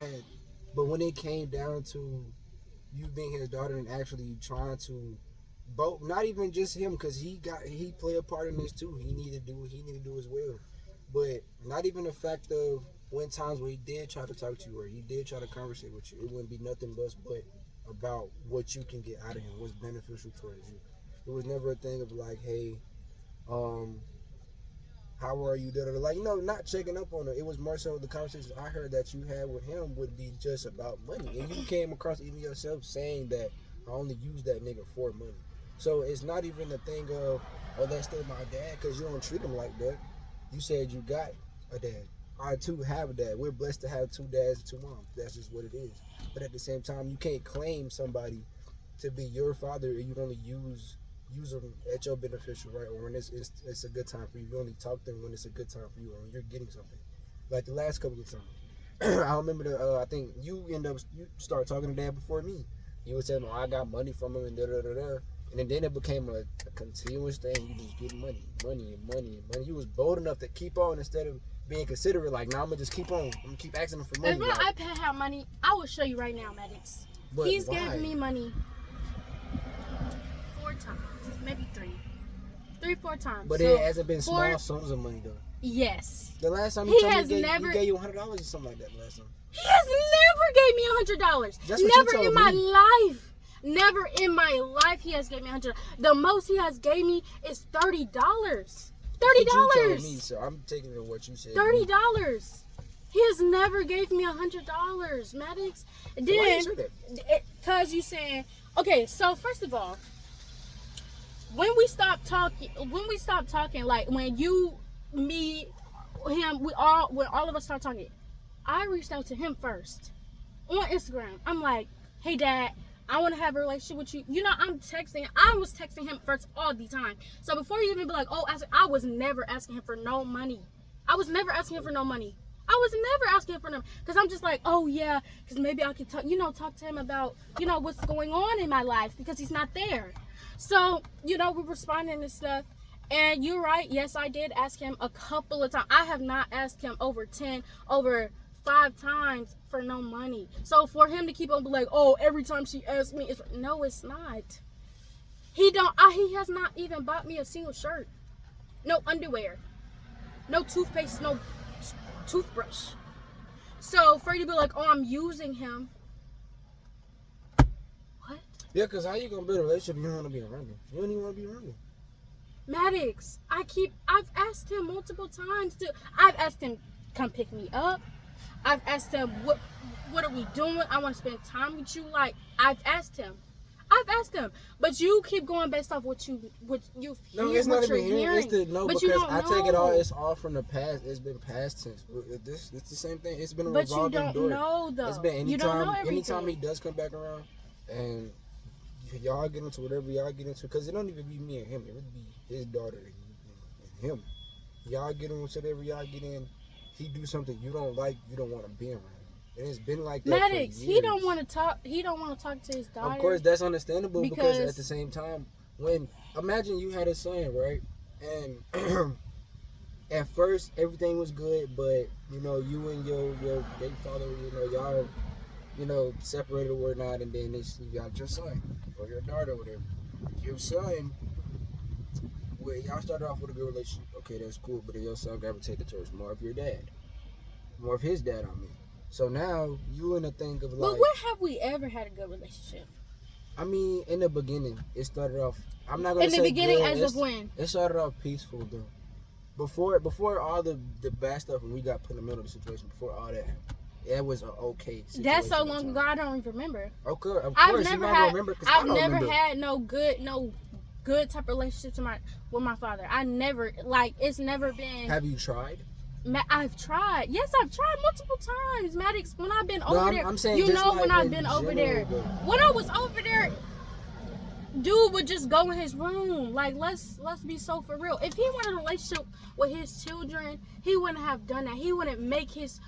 And, but when it came down to you being his daughter and actually trying to both, not even just him, because he played a part in this too. He needed to do what he needed to do as well. But not even the fact of when times where he did try to talk to you or he did try to conversate with you, it wouldn't be nothing but about what you can get out of him, what's beneficial towards you. It was never a thing of like, hey, um, how are you? Like, not checking up on her. It was more so the conversations I heard that you had with him would be just about money. And you came across even yourself saying that I only use that nigga for money. So it's not even a thing of, oh, that's still my dad, because you don't treat him like that. You said you got a dad. I too have a dad. We're blessed to have two dads and two moms. That's just what it is. But at the same time, you can't claim somebody to be your father and you only use them at your beneficial, right? Or when it's a good time for you. You only talk to them when it's a good time for you or when you're getting something. Like the last couple of times. I remember I think you start talking to dad before me. You would tell him, oh, I got money from him and da da da da. And then it became a continuous thing. You just get money, money, and money, and money. You was bold enough to keep on instead of being considerate. Like, nah, I'm gonna just keep on. I'm gonna keep asking him for money. If my iPad had money, I will show you right now, Maddox. He's gave me money 4 times, maybe 4 times. But it hasn't been small sums of money though. Yes. The last time he gave you $100 or something like that. The last time. He has never gave me $100. That's what never you told in me. my life. Never in my life he has gave me $100. The most he has gave me is $30. $30. You told me, so I'm taking it what you said. $30. He has never gave me $100, Maddox. Then, why you say that? Cause you saying, okay. So first of all, when we stop talking, like when you, me, him, when all of us start talking, I reached out to him first on Instagram. I'm like, hey dad, I want to have a relationship with you. You know, I was texting him first all the time. So before you even be like, oh, I was never asking him for no money. I was never asking him for no money. Because I'm just like, oh yeah, because maybe I could talk to him about, what's going on in my life because he's not there. So, we're responding to stuff. And you're right. Yes, I did ask him a couple of times. I have not asked him over 5 times for no money. So for him to keep on be like, oh, every time she asks me, no, it's not. He has not even bought me a single shirt, no underwear, no toothpaste, no toothbrush. So for you to be like, oh, I'm using him. What? Yeah, because how you gonna build a relationship if you don't want to be around him? You don't even want to be around him. Maddox, I've asked him multiple times I've asked him, come pick me up. I've asked him, what are we doing? I want to spend time with you. Like, I've asked him. But you keep going based off what you No, hear, it's not what you're even hearing. It's the no, but because you don't I know. take it all. It's all from the past. It's been past tense. It's the same thing. It's been a revolving door. But you don't know though. It's been you don't know everything. anytime he does come back around, and y'all get into whatever y'all get into, because it don't even be me and him. It would be his daughter and him. Y'all get into whatever y'all get in. He do something you don't like. You don't want to be around. And it's been like that Maddox, for years. he don't want to talk to his daughter. Of course, that's understandable because at the same time, imagine you had a son, right? And at first everything was good, but you and your baby father, y'all, separated or whatnot, and then you got your son or your daughter or whatever. Your son, y'all started off with a good relationship. Okay, that's cool, but then your son gravitated towards more of his dad, I mean. So now you in a thing of like. But when have we ever had a good relationship? I mean, in the beginning, it started off. I'm not gonna say in the beginning, good. as of when? It started off peaceful though. Before all the bad stuff when we got put in the middle of the situation, before all that, it was an okay situation. That's so long ago. I don't even remember. Okay, of course I've you never not had. remember because I've never had no good type of relationship with my father. I never it's never been. Have you tried? I've tried. Yes, I've tried multiple times, Maddox. When I've been over there, I'm saying when I've been over there. When I was over there, dude would just go in his room. Like, let's be so for real. If he wanted a relationship with his children, he wouldn't have done that. He wouldn't make his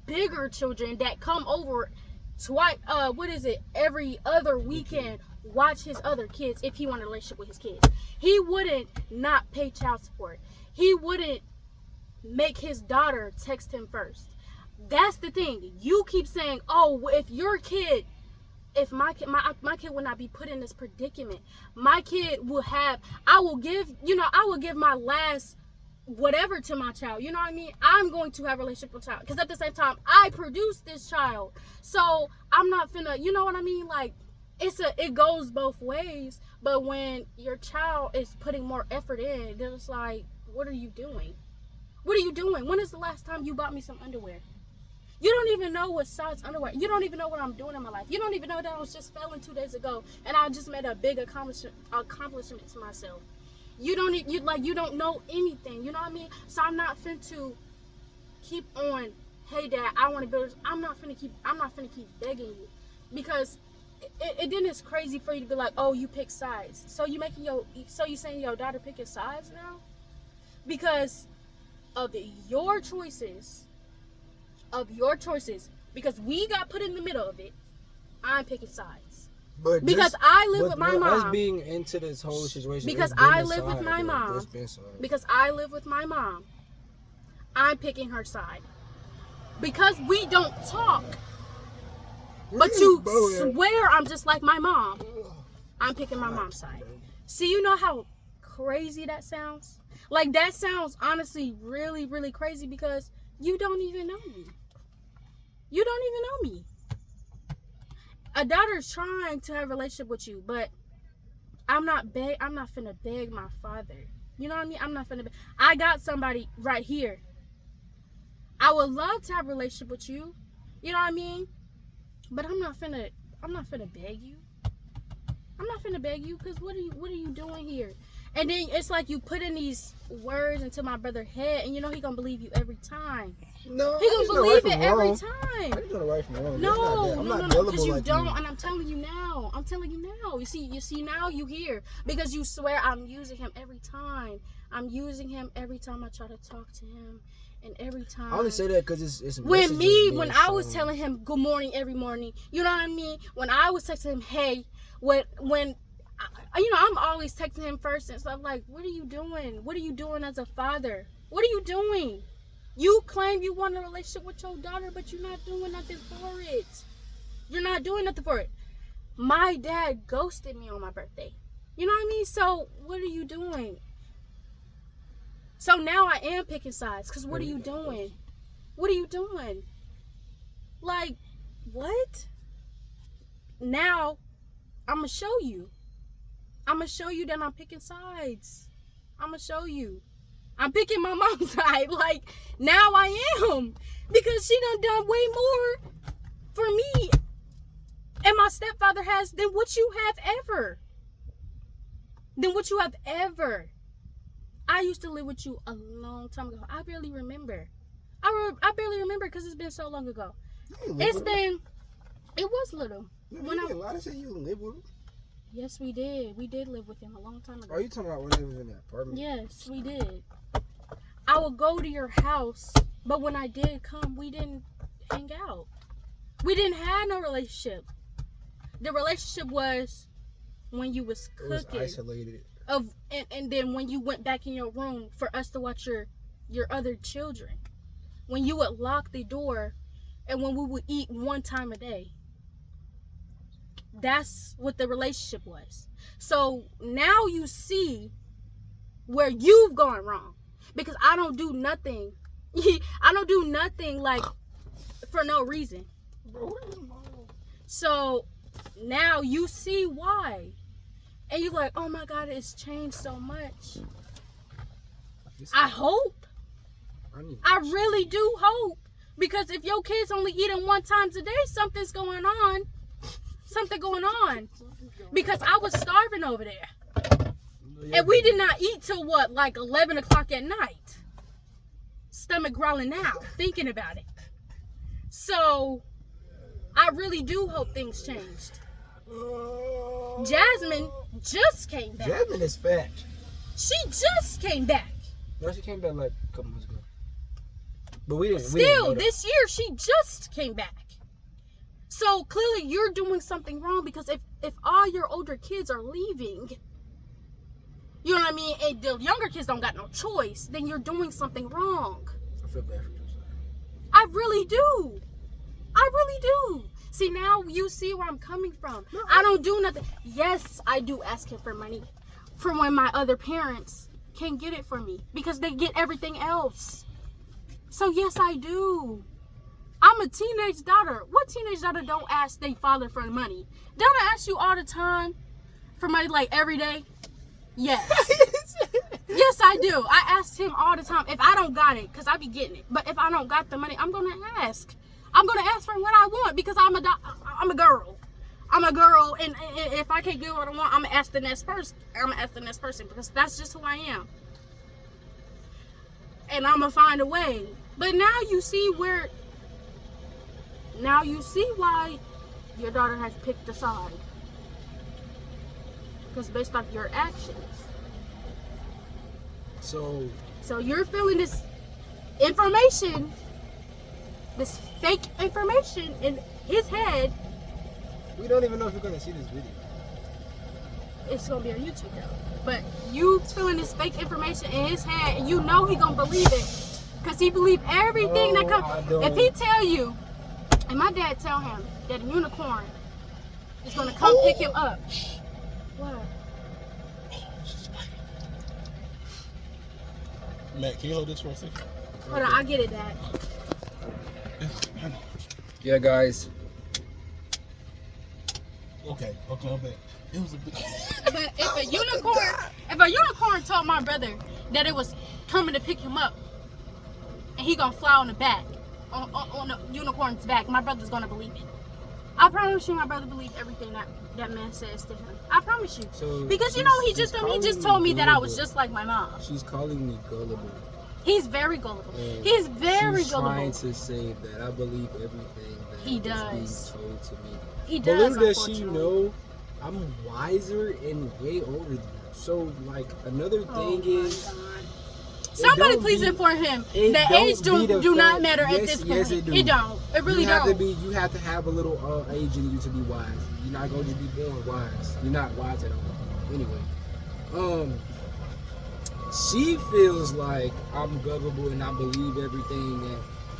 bigger children that come over twice. Every other weekend, watch his other kids. If he wanted a relationship with his kids, he wouldn't not pay child support. He wouldn't make his daughter text him first. That's the thing. You keep saying, oh, if your kid, if my kid would not be put in this predicament, my kid will have, I will give my last whatever to my child. You know what I mean? I'm going to have a relationship with child. Because at the same time, I produced this child. So I'm not finna, you know what I mean? Like, it goes both ways. But when your child is putting more effort in, then it's like, what are you doing? What are you doing? When is the last time you bought me some underwear? You don't even know what size underwear. You don't even know what I'm doing in my life. You don't even know that I was just failing 2 days ago, and I just made a big accomplishment to myself. You don't know anything. You know what I mean? So I'm not finna keep on. Hey, Dad, I want to build. I'm not finna keep begging you, because it then it's crazy for you to be like, oh, you pick sides. So you saying your daughter picking sides now because of your choices. Because we got put in the middle of it, I'm picking sides. But because I live with my mom. Us being into this whole situation. Because I live with my mom. Because I live with my mom. I'm picking her side. Because we don't talk. But you swear I'm just like my mom. I'm picking my mom's side. See, you know how crazy that sounds? Like, that sounds honestly really, really crazy because you don't even know me. You don't even know me. A daughter's trying to have a relationship with you, but I'm not finna beg my father. You know what I mean? I'm not finna beg. I got somebody right here. I would love to have a relationship with you. You know what I mean? But I'm not finna beg you. I'm not finna beg you, because what are you doing here? And then it's like you put in these words into my brother's head, and you know he gonna believe you every time. No, he gonna believe it every time. I just know the right from wrong. No, because you don't, and I'm telling you now. You see now you hear, because you swear I'm using him every time. I'm using him every time I try to talk to him, and every time. I only say that because it's when I was telling him good morning every morning. You know what I mean? When I was texting him, hey, when. I'm always texting him first, and so I'm like, what are you doing? What are you doing as a father? What are you doing? You claim you want a relationship with your daughter, but you're not doing nothing for it. You're not doing nothing for it. My dad ghosted me on my birthday. You know what I mean? So what are you doing? So now I am picking sides, because what are you doing? What are you doing? Like, what? Now, I'm going to show you. I'm going to show you that I'm picking sides. I'm going to show you. I'm picking my mom's side. Like, now I am. Because she done way more for me. And my stepfather has than what you have ever. I used to live with you a long time ago. I barely remember. I barely remember because it's been so long ago. It was little. When I said you live with him. Yes, we did. We did live with him a long time ago. Are you talking about when they was in that apartment? Yes, we did. I would go to your house, but when I did come, we didn't hang out. We didn't have no relationship. The relationship was when you was cooking. It was isolated. And then when you went back in your room for us to watch your other children. When you would lock the door, and when we would eat one time a day. That's what the relationship was. So now you see where you've gone wrong, because I don't do nothing. I don't do nothing like for no reason. So now you see why, and you're like, oh my God, it's changed so much. I hope. I really do hope, because if your kids only eating one time a day, something's going on. Because I was starving over there. And we did not eat till like 11 o'clock at night. Stomach growling now, thinking about it. So, I really do hope things changed. Jasmine just came back. Jasmine is fat. She just came back. No, she came back like a couple months ago. But we didn't. Still, this year, she just came back. So clearly you're doing something wrong, because if all your older kids are leaving, you know what I mean, and the younger kids don't got no choice, then you're doing something wrong. I feel bad for you. I really do. I really do. See, now you see where I'm coming from. No, I don't do nothing. Yes, I do ask him for money from when my other parents can't get it for me because they get everything else. So yes, I do. I'm a teenage daughter. What teenage daughter don't ask their father for money? Don't I ask you all the time for money, like every day? Yes. Yes, I do. I ask him all the time. If I don't got it, because I be getting it. But if I don't got the money, I'm going to ask. I'm going to ask for what I want because I'm a girl. I'm a girl, and if I can't get what I want, I'm going to ask the next person. I'm going to ask the next person because that's just who I am. And I'm going to find a way. But now you see where... Now you see why your daughter has picked a side. Because based off your actions. So you're feeling this information, this fake information in his head. we don't even know if you're gonna see this video. It's gonna be on YouTube though. But you feeling this fake information in his head, and you know he gonna believe it, cause he believe everything that comes. If he tell you, and my dad tell him that a unicorn is gonna come pick him up. What? Matt, can you hold this for a second? Hold on, I get it, Dad. Yeah, guys. Okay, I'm back. It was a bit. But if a unicorn told my brother that it was coming to pick him up, and he gonna fly on the back, on the unicorn's back, my brother's gonna believe it. I promise you, my brother believes everything that man says to him. I promise you. So because you know he just told me that I was just like my mom. She's calling me gullible. He's very gullible. And He's very she's gullible. trying to say that I believe everything that He is does. being told to me. He But does. little does she unfortunately. know, I'm wiser and way older than her. So, like, another thing is... God. Somebody don't please be- inform him it that don't age be the do not fact- matter at yes, this point. yes, it do. It don't. It really you have don't. You have to have a little age in you to be wise. You're not going to be born wise. You're not wise at all. Anyway, she feels like I'm gullible and I believe everything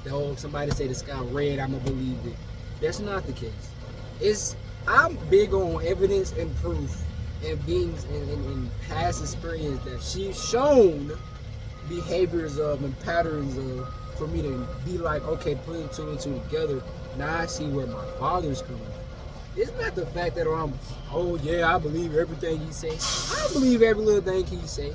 that somebody say the sky red, I'ma believe it. That's not the case. I'm big on evidence and proof and beings and past experience that she's shown behaviors of and patterns of for me to be like, okay, putting two and two together. Now I see where my father's coming from. It's not the fact that I believe everything he say. I believe every little thing he say.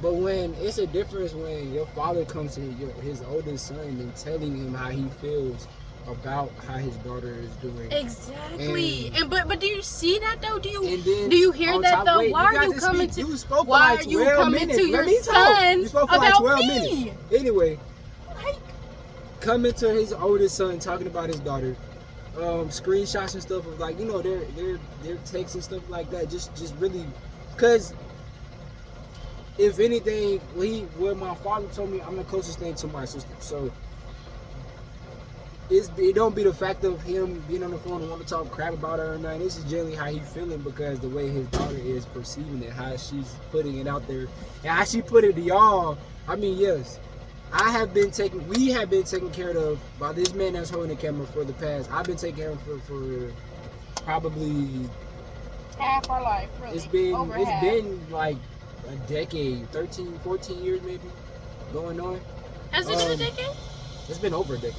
But when it's a difference when your father comes to his oldest son and telling him how he feels about how his daughter is doing. Exactly. But do you see that though? Do you hear on that top- though? wait, Why you are got you to coming speak. to? You spoke for Why like are you 12 coming minutes. to Let your me talk. son You spoke for like about 12 me? minutes. Anyway, Like, coming to his oldest son talking about his daughter, screenshots and stuff of like, their texts and stuff like that. Just really, cause if anything, what my father told me, I'm the closest thing to my sister. So it don't be the fact of him being on the phone and want to talk crap about her or nothing. This is generally how he feeling because the way his daughter is perceiving it, how she's putting it out there, and how she put it to y'all. I mean, yes, we have been taken care of by this man that's holding the camera for the past. I've been taking care of for probably half our life, really. it's Over half. been like a decade, 13, 14 years maybe going on. Has it been a decade? It's been over a decade.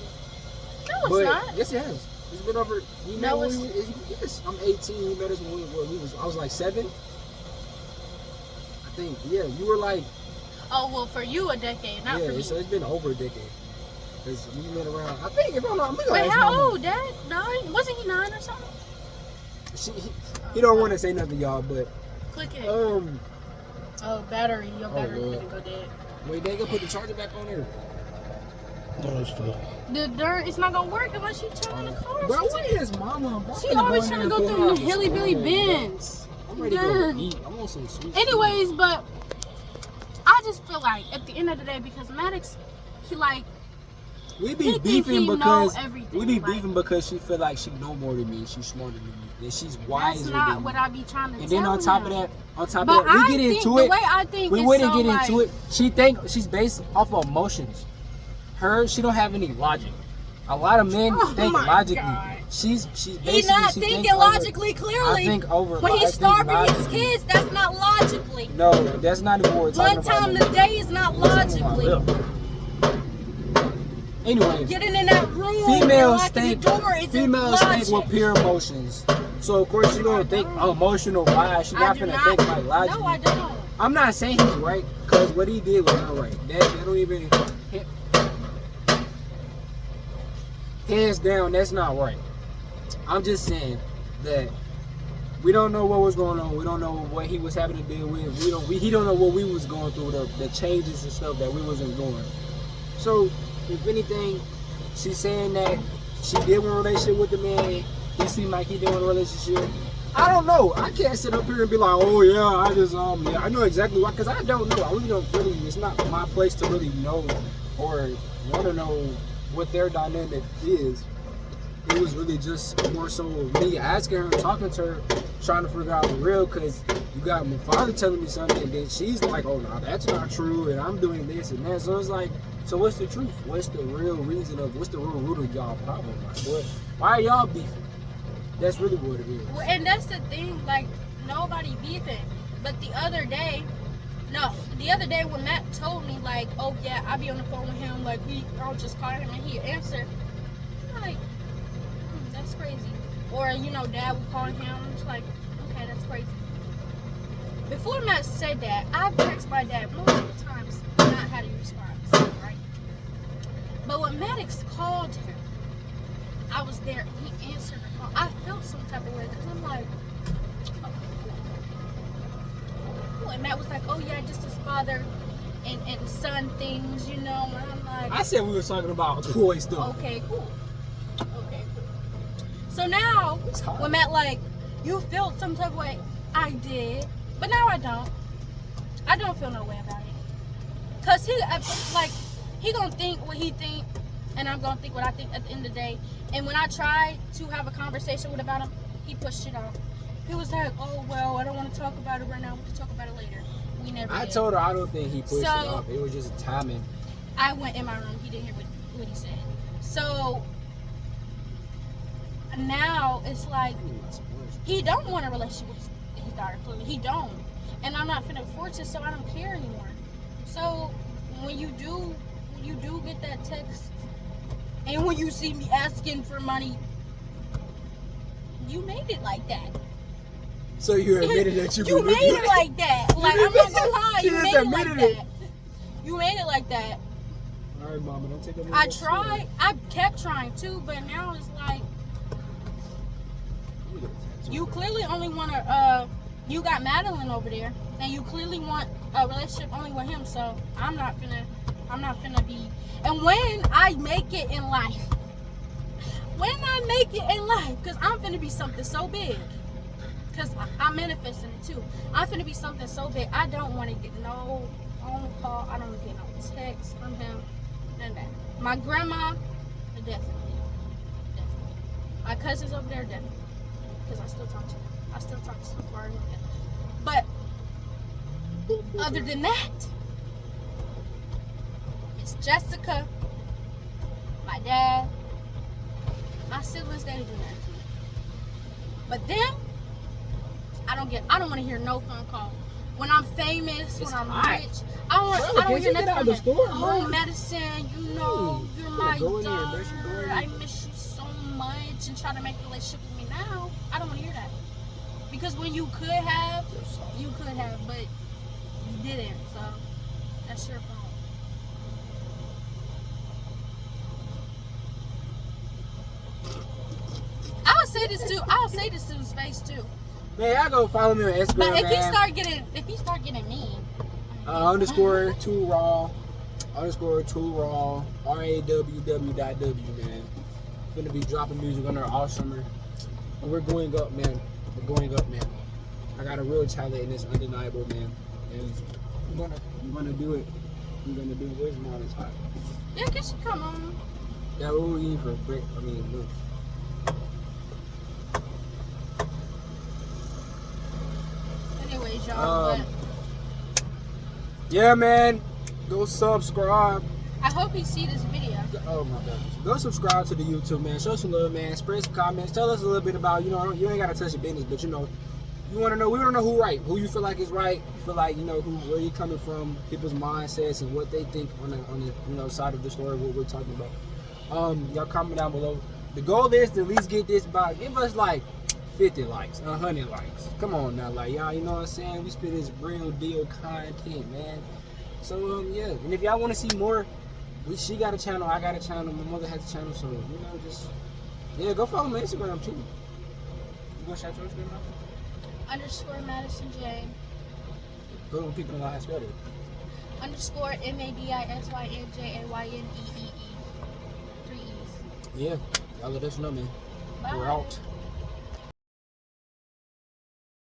No, it's But not. yes, it has. It's been over. We met No, when it's- yes, I'm 18. We met us when I was like 7. I think. Yeah, you were like. Oh well, for you a decade, not for me. So it's been over a decade. Cause we met around. I think if I'm not. Wait, how old, Dad? 9? Wasn't he 9 or something? He don't want to say nothing, y'all. But Click it. oh Battery. Your battery Lord. finna go dead. wait, they gonna put the charger back on there. No, it's still. The dirt, it's not gonna work unless you turn on the car. Bro, what is mama? She always trying to go through the hilly billy bins. I'm ready to go eat. I want some sweet. Anyways, but I just feel like at the end of the day, because Maddox, he like We be he think beefing he know because everything. we be like, beefing because she feel like she know more than me. She's smarter than me. And she's wiser that's than not me. what I be trying to And tell then on top him. of that, But I we get think into the it. way I think We is wouldn't so, get into like, it. She think she's based off of emotions. she don't have any logic. A lot of men think my logically. God. She's basically He's not she thinking thinks logically over, clearly. I think over. When I he's think starving his logically. kids, that's not logically. No, that's not even what we're talking One about. time a day is not logically. Anyway, Getting in that room and females locking think the door isn't females logic. think with pure emotions. So of course you're gonna think emotional wise. You're not do gonna think like logically. No, I don't. I'm not saying he's right, because what he did was not right. That don't even hands down, that's not right. I'm just saying that we don't know what was going on. We don't know what he was having to deal with. He don't know what we was going through, the changes and stuff that we wasn't doing. So if anything, she's saying that she did want a relationship with the man. He seemed like he did want a relationship. I don't know. I can't sit up here and be like, oh yeah, I know exactly why, because I don't know. I really don't it's not my place to really know or want to know what their dynamic is. It was really just more so me asking her, talking to her, trying to figure out the real, because you got my father telling me something, and then she's like, oh no, that's not true, and I'm doing this and that. So it's like, so what's the truth? What's the real reason what's the real root of y'all problem? Like, why are y'all beefing? That's really what it is. Well, and that's the thing, like, nobody beefing. But the other day when Matt told me, like, oh yeah, I be on the phone with him, like, I'll just call him and he'll answer. I'm like, that's crazy. Or, Dad would call him, I'm just like, okay, that's crazy. Before Matt said that, I've texted my dad multiple times, not had a response, right? But when Maddox called him, I was there and he answered the call. I felt some type of way because I'm like, oh. And Matt was like, oh yeah, just his father and son things, And I'm like, I said we were talking about toy stuff. okay, cool. So now, when Matt like, you felt some type of way, I did, but now I don't. I don't feel no way about it. Cause he gonna think what he think, and I'm gonna think what I think at the end of the day. And when I tried to have a conversation about him, he pushed it off. He was like, oh, well, I don't want to talk about it right now. We can talk about it later. We never did. Told her I don't think he pushed it off. It was just timing. I went in my room. He didn't hear what he said. So now it's like he don't want a relationship with his daughter. Clearly, he don't. And I'm not finna force it, so I don't care anymore. So when you do get that text, and when you see me asking for money, you made it like that. So you admitted that you made it like that. Like, I'm not gonna lie, you made it like it. that. You made it like that. All right, Mama, don't take that. I tried. I kept trying too, but now it's like you clearly only want to. You got Madeline over there, and you clearly want a relationship only with him. So I'm not finna be. And when I make it in life, because I'm finna be something so big. Because I'm manifesting it too. I'm finna be something so big. I don't want to get no phone call. I don't want to get no text from him. None of that. My grandma, definitely. My cousins over there, definitely. Because I still talk to them. I still talk to them far. But other than that, it's Jessica, my dad, my siblings. They do that to me. But them, I don't want to hear no phone call. When I'm famous, when I'm rich, I don't hear nothing from them. Oh, Madison, you're my daughter. I miss you so much, and try to make a relationship with me now. I don't want to hear that. Because when you could have, but you didn't. So that's your fault. I'll say this to his face too. Man, y'all go follow me on Instagram. But if man. he start getting mean. _2raw, RAWW.W, man. Gonna be dropping music on there all summer. And we're going up, man. I got a real talent and it's undeniable, man. And I'm gonna do it. Where's Molly's hot? Yeah, can she come on? Yeah, what we eating for break? Look. Anyways, y'all, yeah, man. Go subscribe. I hope he see this video. Oh my goodness. Go subscribe to the YouTube, man. Show some love, man. Spread some comments. Tell us a little bit about, you ain't gotta touch your business, but we want to know who right, who you feel like is right. You feel like where you coming from, people's mindsets and what they think on the side of the story what we're talking about. Y'all comment down below. The goal is to at least get this by, give us like 50 likes, 100 likes. Come on now, like y'all, you know what I'm saying? We spit this real deal content, man. So yeah, and if y'all want to see more, she got a channel, I got a channel, my mother has a channel, so just go follow my Instagram too. You gonna shout your Instagram out? _ Madison J. Go to people know how to spell it. _ MADISYNJAYNEEE. 3 E's. Yeah, y'all let us know, man. Bye. We're out.